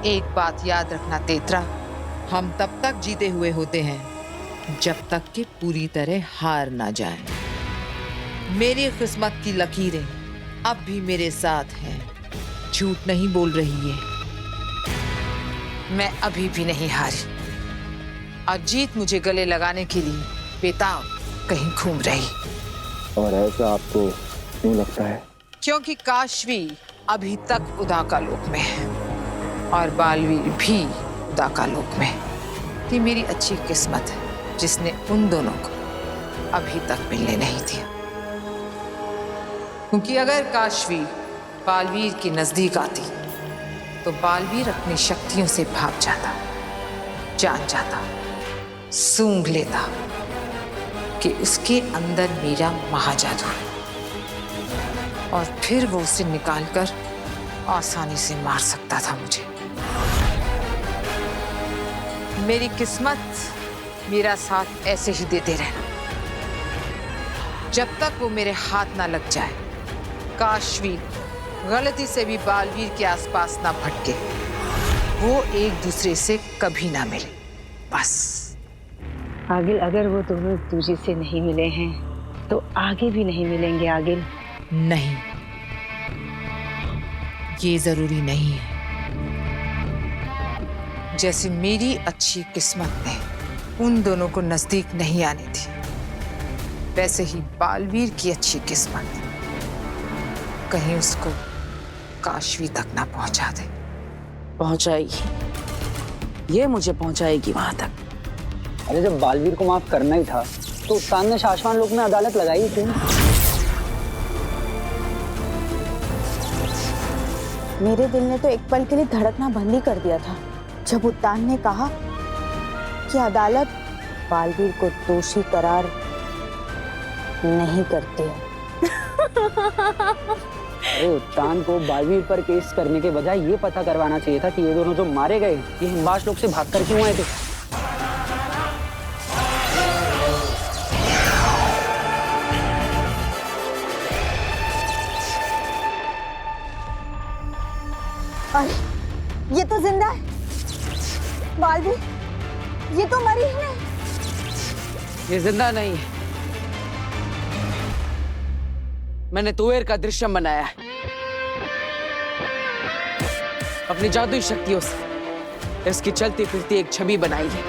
एक बात याद रखना तेतरा, हम तब तक जीते हुए होते हैं जब तक कि पूरी तरह हार ना जाए। मेरी किस्मत की लकीरें अब भी मेरे साथ हैं, झूठ नहीं बोल रही है। मैं अभी भी नहीं हारी और जीत मुझे गले लगाने के लिए बेताब कहीं घूम रही। और ऐसा आपको क्यों लगता है? क्योंकि काशवी अभी तक उदाकालोक में है और बालवीर भी उदाकालोक में है। ये मेरी अच्छी किस्मत है जिसने उन दोनों को अभी तक मिलने नहीं दिया। क्योंकि अगर काशवी बालवीर के नजदीक आती तो बालवीर अपनी शक्तियों से भाग जाता, जान जाता, सूंघ लेता कि उसके अंदर मेरा महाजादू है और फिर वो उसे निकालकर आसानी से मार सकता था मुझे। मेरी किस्मत मेरा साथ ऐसे ही देते रहना जब तक वो मेरे हाथ ना लग जाए, काशवी गलती से भी बालवीर के आसपास ना भटके, वो एक दूसरे से कभी ना मिले, बस। आगिल, अगर वो दोनों एक दूसरे से नहीं मिले हैं तो आगे भी नहीं मिलेंगे आगिल। नहीं, ये जरूरी नहीं है। जैसे मेरी अच्छी किस्मत ने उन दोनों को नजदीक नहीं आने दी, वैसे ही बालवीर की अच्छी किस्मत कहीं उसको काशवी तक ना पहुंचा दे। पहुंचाएगी, ये मुझे पहुंचाएगी वहां तक। अरे जब बालवीर को माफ करना ही था तो उस्ताद ने शाश्वान लोक में अदालत लगाई क्यों? मेरे दिल ने तो एक पल के लिए धड़कना बंद ही कर दिया था जब उद्दान ने कहा कि अदालत बालवीर को दोषी करार नहीं करती है। अरे उद्दान को बालवीर पर केस करने के बजाय ये पता करवाना चाहिए था कि ये दोनों जो मारे गए ये हिमवास लोक से भागकर क्यों आए थे। अरे ये तो जिंदा है। बालवीर, ये तो मरी ही नहीं। ये जिंदा नहीं है, मैंने तुवेर का दृश्यम बनाया है अपनी जादुई शक्तियों से। इसकी चलती फिरती एक छवि बनाई है।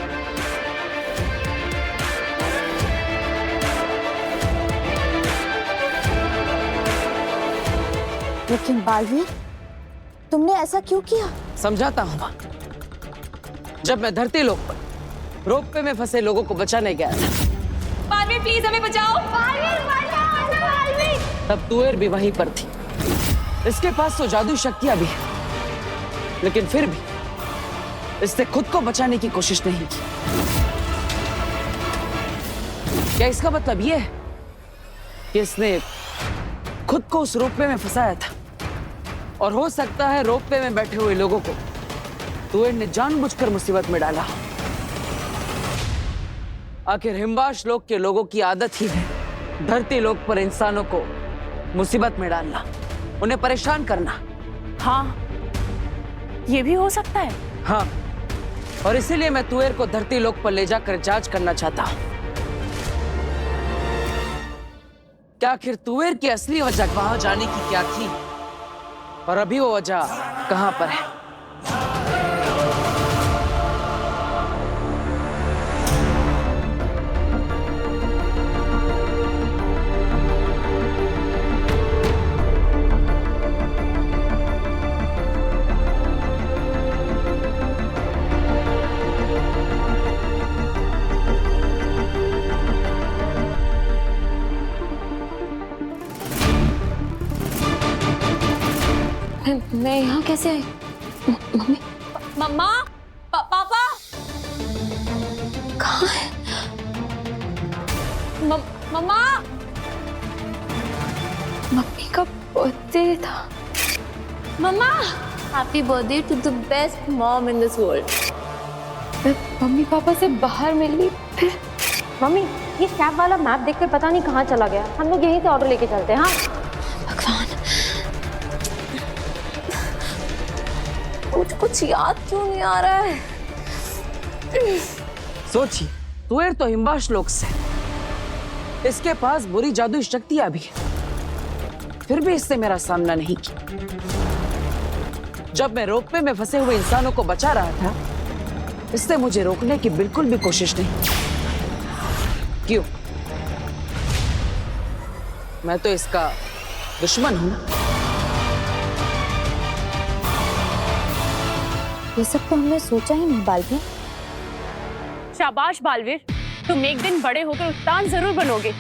लेकिन बालवीर, तुमने ऐसा क्यों किया? समझाता हूं मां। जब मैं धरती लोक पर रोपवे में फंसे लोगों को बचाने गया था, बालवीर प्लीज हमें बचाओ। बालवीर बचाओ, बालवीर। तब तुवेर भी वहीं पर थी। इसके पास तो जादू शक्तियां भी है, लेकिन फिर भी इसने खुद को बचाने की कोशिश नहीं की। क्या इसका मतलब यह है कि इसने खुद को उस रोपवे में फंसाया था और हो सकता है रोपवे में बैठे हुए लोगों को तुवेर ने जानबूझकर मुसीबत में डाला। आखिर हिमवास लोक के लोगों की आदत ही है धरती लोक पर इंसानों को मुसीबत में डालना, उन्हें परेशान करना। हाँ, ये भी हो सकता है। हाँ, और इसीलिए मैं तुवेर को धरती लोक पर ले जाकर जांच करना चाहता हूं। क्या आखिर तुवेर की असली वजह वहां जाने की क्या थी और अभी वो वजह कहां पर है? मैं यहाँ कैसे आई? मम्मी, मम्मा, पापा कहाँ है? मम्मा, मम्मी का बर्थडे था। मम्मा, happy birthday to the best mom in this world. मैं मम्मी पापा से बाहर मिली, फिर मम्मी, ये कैब वाला मैप देखकर पता नहीं कहाँ चला गया। हम लोग यहीं से ऑटो लेके चलते हैं। हाँ भगवान, कुछ मुझे कुछ याद क्यों नहीं आ रहा है? सोचिए, तुएर तो हिमवाश लोक से, इसके पास बुरी जादुई शक्तियां भी है, फिर भी इससे मेरा सामना नहीं किया। जब मैं रोपवे में फंसे हुए इंसानों को बचा रहा था, इसने मुझे रोकने की बिल्कुल भी कोशिश नहीं की। क्यों? मैं तो इसका दुश्मन हूं ना। ये सब तो हमने सोचा ही नहीं बालवीर। शाबाश बालवीर, तुम एक दिन बड़े होकर उस्ताद जरूर बनोगे।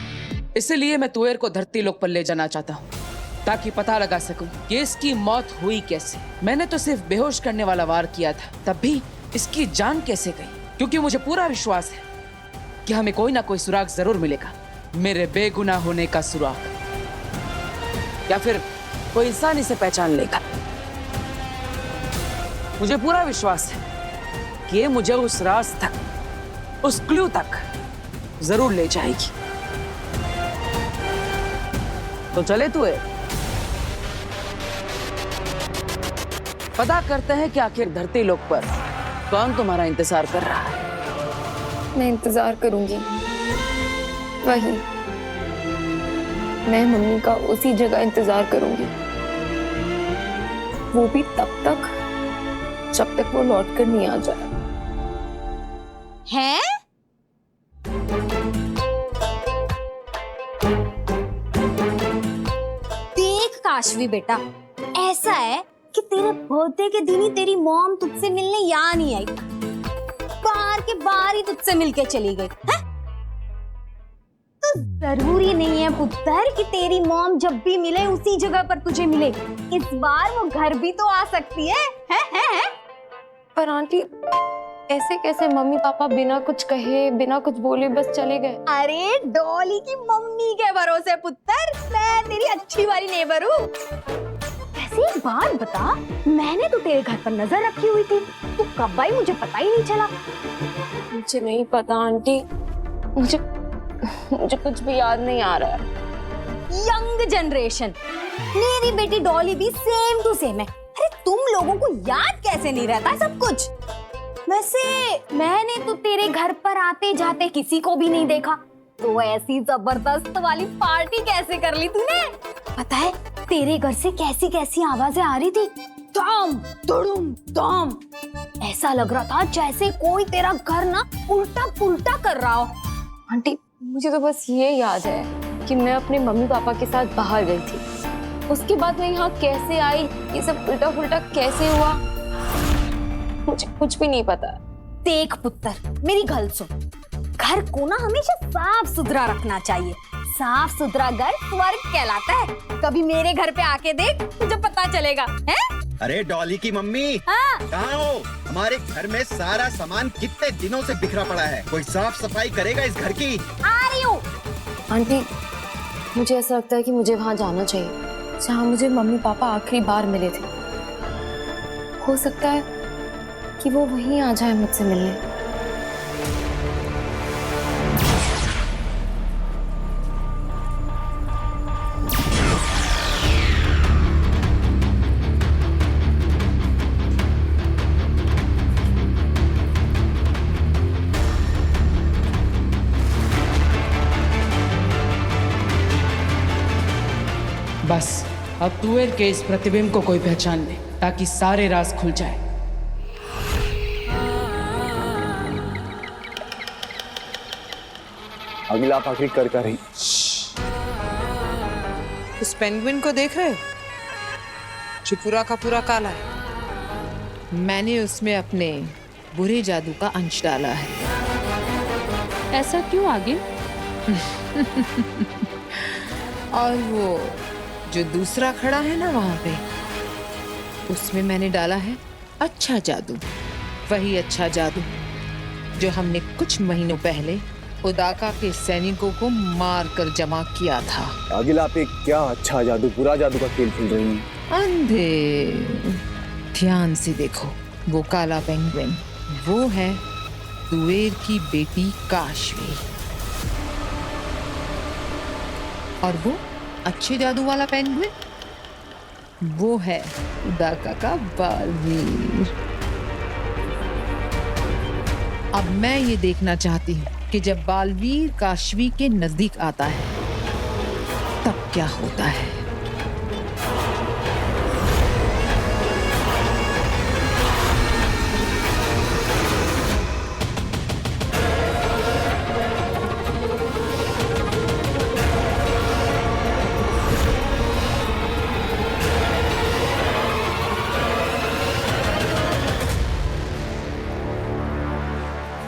इसलिए मैं तुएर को धरती लोक पर ले जाना चाहता हूँ, ताकि पता लगा सकूं कि इसकी मौत हुई कैसे। मैंने तो सिर्फ बेहोश करने वाला वार किया था, तब भी इसकी जान कैसे गई? क्योंकि मुझे पूरा विश्वास है कि हमें कोई ना कोई सुराग जरूर मिलेगा, मेरे बेगुनाह होने का सुराग, या फिर कोई इंसान इसे पहचान लेगा। मुझे पूरा विश्वास है कि ये मुझे उस राज तक, उस क्लू तक जरूर ले जाएगी। तो चले तुए, पता करते हैं कि आखिर धरती लोक पर कौन तुम्हारा इंतजार कर रहा है। मैं इंतजार करूंगी, वही मैं मम्मी का उसी जगह इंतजार करूंगी, वो भी तब तक जब तक वो लौट कर नहीं आ जाए। हैं? देख काशवी बेटा, ऐसा है कि तेरे बर्थडे के दिन ही तेरी मॉम तुझसे मिलने यहाँ नहीं आई, बाहर के बाहर ही तुझसे मिलके चली गई है? तो जरूरी नहीं है पुत्र कि तेरी मॉम जब भी मिले उसी जगह पर तुझे मिले। इस बार वो घर भी तो आ सकती है? पर आंटी, ऐसे कैसे मम्मी पापा बिना कुछ कहे, बिना कुछ बोले बस चले गए? अरे डॉली की मम्मी के भरोसे पुत्र, मैं तेरी अच्छी वाली नेबर हूँ। वैसे एक बात बता, मैंने तो तेरे घर पर नजर रखी हुई थी, तू कब आई मुझे पता ही नहीं चला। मुझे नहीं पता आंटी, मुझे कुछ भी याद नहीं आ रहा है। यंग जनरेशन, मेरी बेटी डॉली भी सेम टू सेम है। अरे तुम लोगों को याद कैसे नहीं रहता सब कुछ? वैसे मैंने तो तेरे घर पर आते जाते किसी को भी नहीं देखा, तो ऐसी जबरदस्त वाली पार्टी कैसे कर ली तूने? पता है तेरे घर से कैसी कैसी आवाजें आ रही थी, धम धुड़ुम धम, ऐसा लग रहा था जैसे कोई तेरा घर ना उल्टा पुल्टा कर रहा हो। आंटी, मुझे तो बस ये याद है कि मैं अपने मम्मी पापा के साथ बाहर गई थी, उसके बाद मैं यहाँ कैसे आई, ये सब उल्टा पुल्टा कैसे हुआ, मुझे कुछ भी नहीं पता। देख पुत्र, मेरी गल सुन, घर को ना हमेशा साफ सुथरा रखना चाहिए। साफ सुथरा घर स्वर्ग कहलाता है। कभी मेरे घर पे आके देख, तुझे पता चलेगा। हैं? अरे डॉली की मम्मी, हाँ? कहाँ हो? हमारे घर में सारा सामान कितने दिनों से बिखरा पड़ा है, कोई साफ सफाई करेगा इस घर की? आ रही हूँ। आंटी, मुझे ऐसा लगता है कि मुझे वहां जाना चाहिए जहाँ मुझे मम्मी पापा आखिरी बार मिले थे। हो सकता है कि वो वहीं आ जाए मुझसे मिलने। बस अब तुएर के इस प्रतिबिंब को कोई पहचान ले, ताकि सारे राज खुल जाए। अगला आखिरी कर रही। उस पेंगुइन को देख रहे हो जो पूरा का पूरा काला है? मैंने उसमें अपने बुरे जादू का अंश डाला है। ऐसा क्यों आगे? और वो जो दूसरा खड़ा है ना वहां पे, उसमें मैंने डाला है अच्छा जादू। वही अच्छा जादू जो हमने कुछ महीनों पहले उदाका के सैनिकों को मार कर जमा किया था। आगिल, आप एक क्या अच्छा जादू, पूरा जादू का खेल खेल रही हैं। अंधे, ध्यान से देखो, वो काला पेंगुइन वो है तुएर की बेटी काशवी, और वो अच्छे जादू वाला पेंगुइन वो है उदाका का बालवीर। अब मैं ये देखना चाहती हूँ कि जब बालवीर काशवी के नजदीक आता है तब क्या होता है।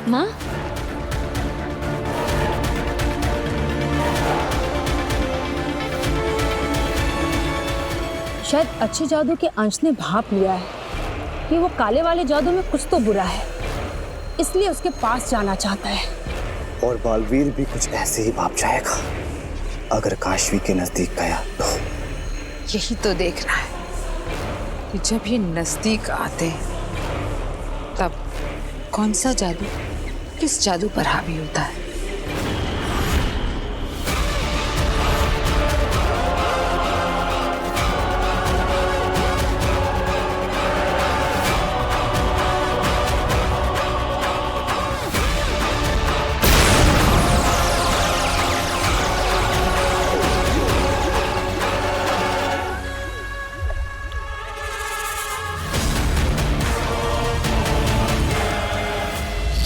माँ, शायद अच्छे जादू के अंश ने भाप लिया है कि वो काले वाले जादू में कुछ तो बुरा है, इसलिए उसके पास जाना चाहता है। और बालवीर भी कुछ ऐसे ही भाप जाएगा अगर काशवी के नजदीक गया तो। यही तो देखना है कि जब ये नजदीक आते तब कौन सा जादू किस जादू पर हावी होता है।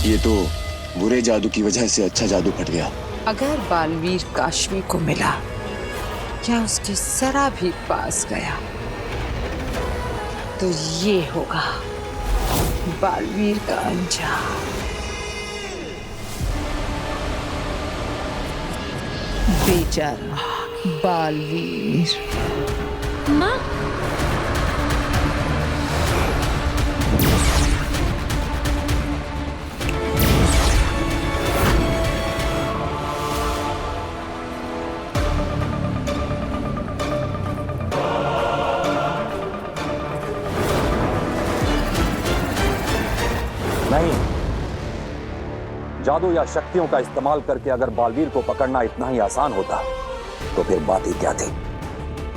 ये तो बुरे जादू की वजह से अच्छा जादू फट गया। अगर बालवीर काशवी को मिला या उसकी जरा भी पास गया तो ये होगा बालवीर का अंजाम। बेचारा बालवीर। माँ, नहीं, जादू या शक्तियों का इस्तेमाल करके अगर बालवीर को पकड़ना इतना ही आसान होता तो फिर बात ही क्या थी।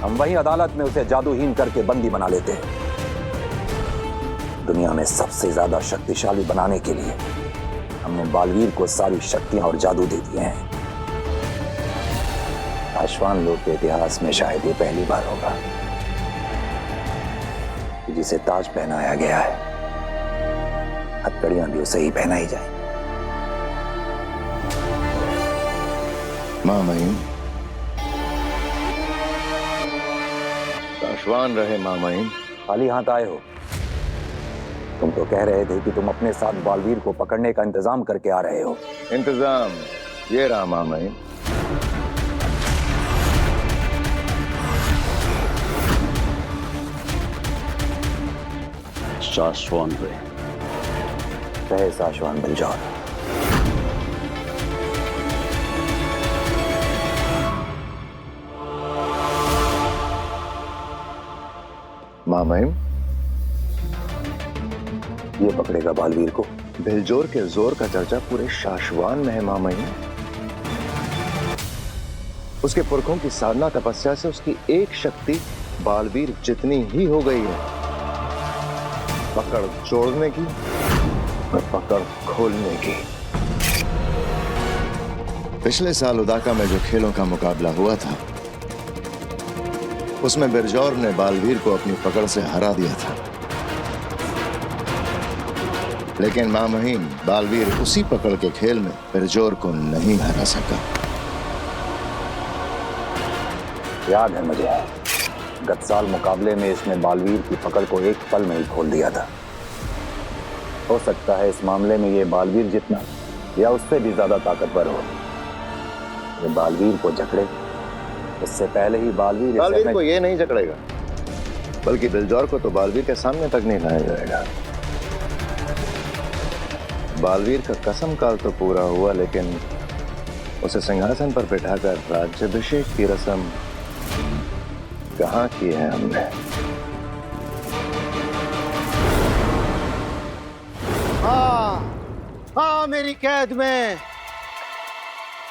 हम वहीं अदालत में उसे जादूहीन करके बंदी बना लेते। दुनिया में सबसे ज्यादा शक्तिशाली बनाने के लिए हमने बालवीर को सारी शक्तियां और जादू दे दिए हैं। आश्वान लोग के इतिहास में शायद ये पहली बार होगा कि जिसे ताज पहनाया गया है हथकड़ियां भी उसे ही पहनाई जाए। माँ महिम, आश्वान रहे माँ महिम। खाली हाथ आए हो? तुम तो कह रहे थे कि तुम अपने साथ बालवीर को पकड़ने का इंतजाम करके आ रहे हो। इंतजाम ये रहा माँ महिम। साशवान रहे साशवान बिलजौर। माँ महिम, ये पकड़ेगा बालवीर को। बिलजोर के जोर का चर्चा पूरे शाश्वान में है माँ महिम। उसके पुरखों की साधना तपस्या से उसकी एक शक्ति बालवीर जितनी ही हो गई है, पकड़ जोड़ने की और पकड़ खोलने की। पिछले साल उदाका में जो खेलों का मुकाबला हुआ था उसमें बिरजौर ने बालवीर को अपनी पकड़ से हरा दिया था, लेकिन मां महिम बालवीर उसी पकड़ के खेल में बिरजौर को नहीं हरा सका। याद है मुझे, गत साल मुकाबले में इसने बालवीर की पकड़ को एक पल में ही खोल दिया था। हो सकता है इस मामले में ये बालवीर जितना या उससे भी ज्यादा ताकतवर हो। ये बालवीर को जकड़े इससे पहले ही बालवीर को ये नहीं जकड़ेगा, बल्कि बिलजौर को तो बालवीर के सामने तक नहीं लाया जाएगा। बालवीर का कसम काल तो पूरा हुआ, लेकिन उसे सिंहासन पर बिठाकर राज्याभिषेक की रस्म कहाँ की है हमने। हाँ मेरी कैद में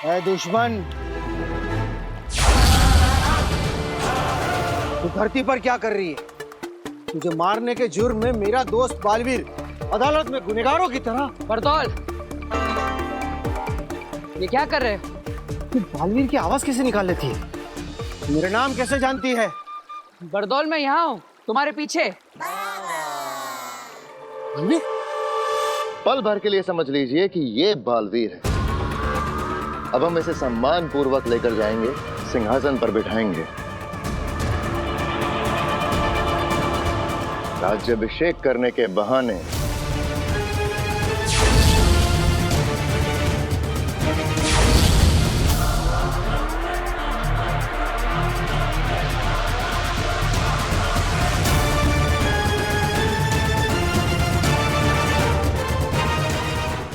है दुश्मन। तू धरती पर क्या कर रही है? तुझे मारने के जुर्म में मेरा दोस्त बालवीर अदालत में गुनहगारों की तरह। बरदौल, ये क्या कर रहे हो? तू बालवीर की आवाज कैसे निकाल लेती है? मेरा नाम कैसे जानती है? बरदौल, मैं यहाँ हूँ तुम्हारे पीछे। बालवीर? पल भर के लिए समझ लीजिए कि ये बालवीर है। अब हम इसे सम्मान पूर्वक लेकर जाएंगे, सिंहासन पर बिठाएंगे, राज्याभिषेक करने के बहाने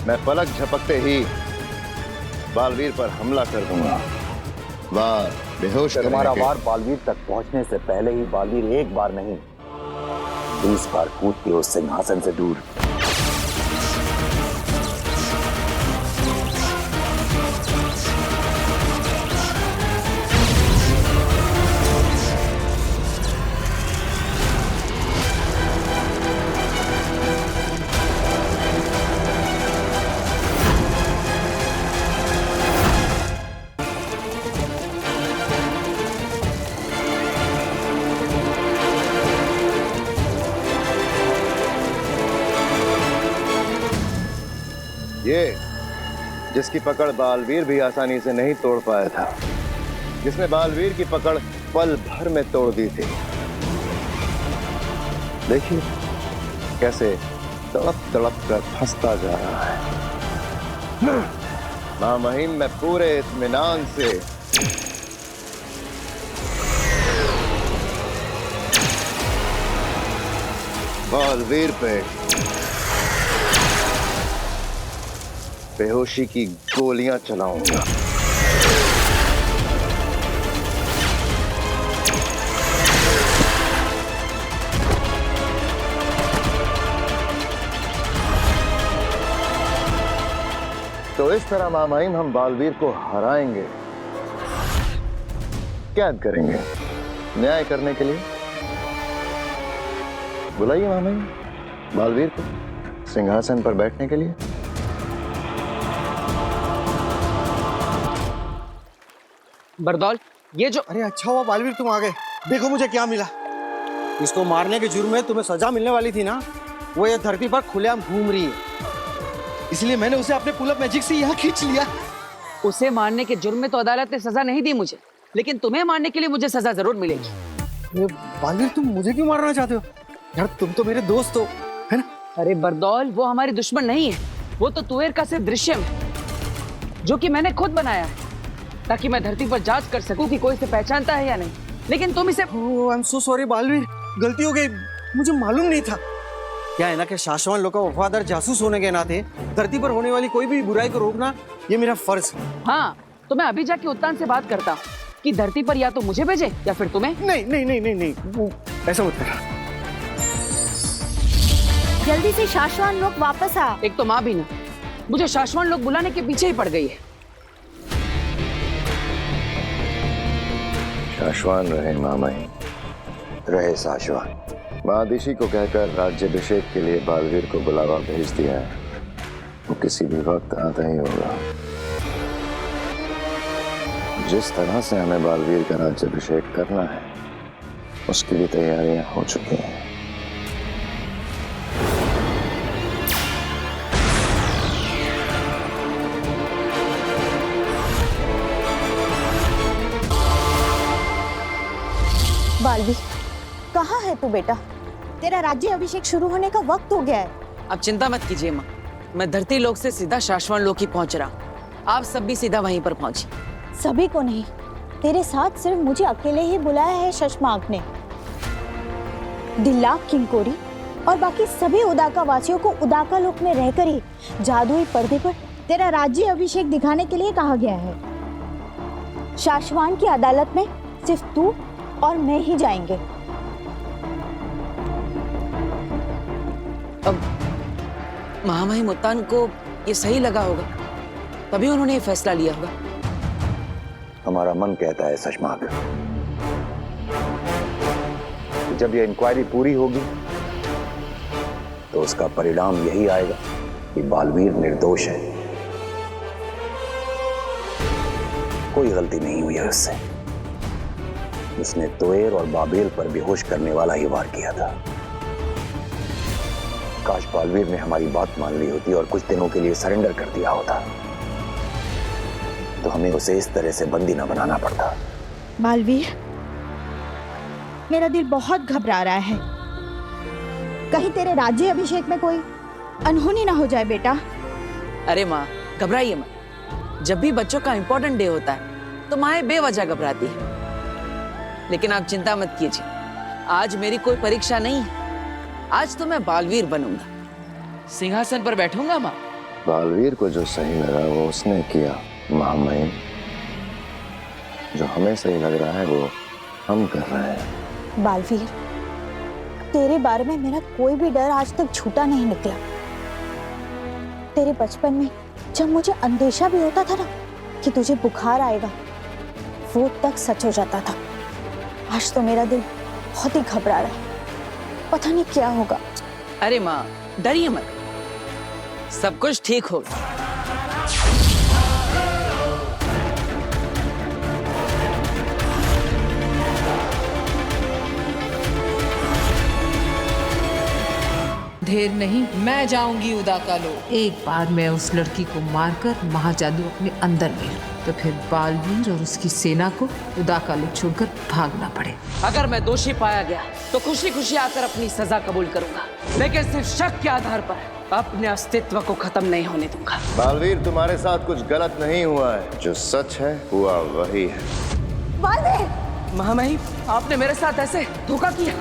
मैं पलक झपकते ही बालवीर पर हमला कर दूंगा। वार बेहोश करने तुम्हारा के- वार बालवीर तक पहुंचने से पहले ही बालवीर एक बार नहीं 20 बार कूद के उस सिंहासन से दूर। ये जिसकी पकड़ बालवीर भी आसानी से नहीं तोड़ पाया था, जिसने बालवीर की पकड़ पल भर में तोड़ दी थी। देखिए कैसे तड़प तड़प कर फंसता जा रहा है। महामहिम, मैं पूरे इत्मीनान से बालवीर पे बेहोशी की गोलियां चलाऊंगा। तो इस तरह मामाइन हम बालवीर को हराएंगे, कैद करेंगे न्याय करने के लिए। बुलाइए मामाइन बालवीर को सिंहासन पर बैठने के लिए। बरदौल, ये जो अरे अच्छा हुआ बालवीर तुम आ गए। देखो मुझे क्या मिला। इसको मारने के जुर्म में तुम्हें सजा मिलने वाली थी ना, वो ये धरती पर खुलेआम घूम रही है, इसलिए मैंने उसे अपने पुलअप मैजिक से यहाँ खींच लिया। उसे मारने के जुर्म में तो अदालत ने सजा नहीं दी मुझे, लेकिन तुम्हें मारने के लिए मुझे सजा जरूर मिलेगी। बालवीर, तुम मुझे क्यों मारना चाहते हो? यार तुम तो मेरे दोस्त हो, है ना? अरे बरदौल, वो हमारे दुश्मन नहीं है, वो तो तुवेर का सिर्फ दृश्य है जो कि मैंने खुद बनाया है, ताकि मैं धरती पर जांच कर सकूं कि कोई इसे पहचानता है या नहीं। लेकिन तुम इसे I am so sorry Baalveer, गलती हो गई, मुझे मालूम नहीं था। क्या है ना कि शाश्वत लोग का वफादार जासूस होने के नाते धरती पर होने वाली कोई भी बुराई को रोकना ये मेरा फर्ज है। हाँ, तो मैं अभी जाके उत्तान से बात करता हूँ कि धरती पर या तो मुझे भेजे या फिर तुम्हें। नहीं नहीं नहीं नहीं नहीं, वो ऐसा मत कर। जल्दी से शाश्वत लोग वापस आ। एक तो माँ भी ना, मुझे शाश्वत लोग बुलाने के पीछे ही पड़ गई है। शाश्वत रहे मामाइन, रहे शाश्वत। महादिशी को कहकर राज्याभिषेक के लिए बालवीर को बुलावा भेज दिया है। वो किसी भी वक्त आता ही होगा। जिस तरह से हमें बालवीर का राज्याभिषेक करना है, उसकी भी तैयारियां हो चुकी हैं। बालवीर, कहाँ है तू बेटा? तेरा राज्य अभिषेक शुरू होने का वक्त हो गया है। अब चिंता मत कीजिए माँ, मैं धरती लोक से सीधा शाश्वत लोक ही पहुंच रहा हूँ। आप सब भी सीधा वहीं पर पहुंचिए। सभी को नहीं, तेरे साथ सिर्फ मुझे अकेले ही बुलाया है शशमांक ने। दिल्लाक किंकोरी और बाकी सभी उदाका वासियों को उदाका लोक में रहकर ही जादुई पर्दे पर तेरा राज्य अभिषेक दिखाने के लिए कहा गया है। शाश्वत की अदालत में सिर्फ तू और मैं ही जाएंगे। अब महामहिम उत्तान को ये सही लगा होगा, तभी उन्होंने ये फैसला लिया होगा। हमारा मन कहता है शशमांक, जब यह इंक्वायरी पूरी होगी तो उसका परिणाम यही आएगा कि बालवीर निर्दोष है, कोई गलती नहीं हुई है उससे। उसने तोएर और बाबेल पर बेहोश करने वाला ही वार किया था। काश बालवीर ने हमारी बात मान ली होती और कुछ दिनों के लिए सरेंडर कर दिया होता, तो हमें उसे इस तरह से बंदी न बनाना पड़ता। बालवीर, मेरा दिल बहुत घबरा रहा है। कहीं तेरे राज्य अभिषेक में कोई अनहोनी ना हो जाए बेटा। अरे माँ, घबराइए मत। जब भी बच्चों का इंपॉर्टेंट डे होता है तो माएं बेवजह घबराती है। लेकिन आप चिंता मत कीजिए, आज मेरी कोई परीक्षा नहीं है। आज तो मैं बालवीर बनूंगा, सिंहासन पर बैठूंगा माँ। बालवीर को जो सही लगा वो उसने किया महामहिम। जो हमें सही लग रहा है वो हम कर रहे हैं। बालवीर, तेरे बारे में मेरा कोई भी डर आज तक झूठा नहीं निकला। तेरे बचपन में जब मुझे अंदेशा भी होता था ना कि तुझे बुखार आएगा, वो तक सच हो जाता था। आज तो मेरा दिल बहुत ही घबरा रहा है, पता नहीं क्या होगा। अरे माँ, डरिए मत, सब कुछ ठीक होगा। ढेर नहीं, मैं जाऊंगी उदाकालो। एक बार मैं उस लड़की को मारकर महाजादू अपने अंदर ले लूं, तो फिर बालवीर और उसकी सेना को उदाकालो छोड़कर भागना पड़े। अगर मैं दोषी पाया गया तो खुशी खुशी आकर अपनी सजा कबूल करूंगा, लेकिन सिर्फ शक के आधार पर अपने अस्तित्व को खत्म नहीं होने दूंगा। बालवीर, तुम्हारे साथ कुछ गलत नहीं हुआ है, जो सच है हुआ वही है। बालवीर! महामहिम, आपने मेरे साथ ऐसे धोखा किया।